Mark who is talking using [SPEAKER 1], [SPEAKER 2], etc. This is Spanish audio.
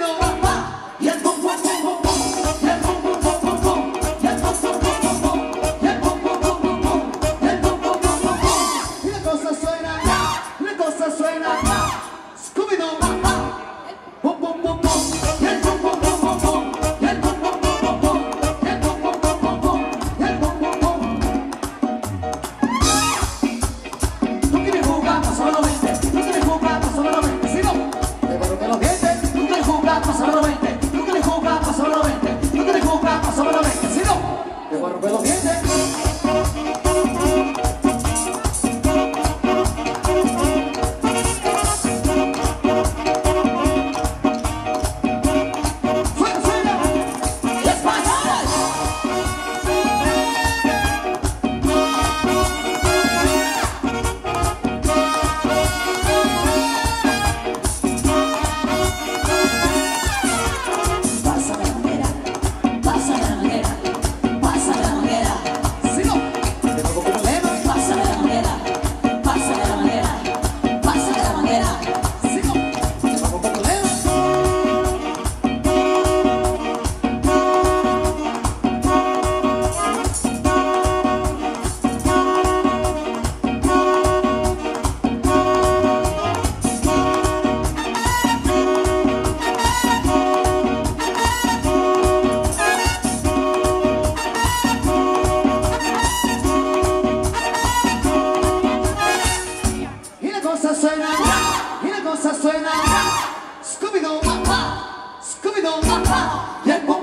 [SPEAKER 1] Scooby-Doo, y el pum pum pum pum pum, y el pum pum pum pum pum, y el pum pum pum pum pum, y el pum pum pum pum pum, y el pum pum pum pum pum. Y la cosa suena, Scooby-Doo, pum pum pum pum, y el pum pum pum pum pum, y el pum pum pum pum pum, y el pum pum pum pum pum, y el pum pum pum. Tú quieres jugar, pásame los 20, tú quieres jugar, pásame los 20, si no, te rompe los dientes. Tú quieres jugar, pásame los 20, tú quieres jugar, pásame los 20, tú quieres jugar, pásame los 20, si no, te voy a romper los dientes. Y la cosa suena, Scooby-Doo, Scooby-Doo, y el pum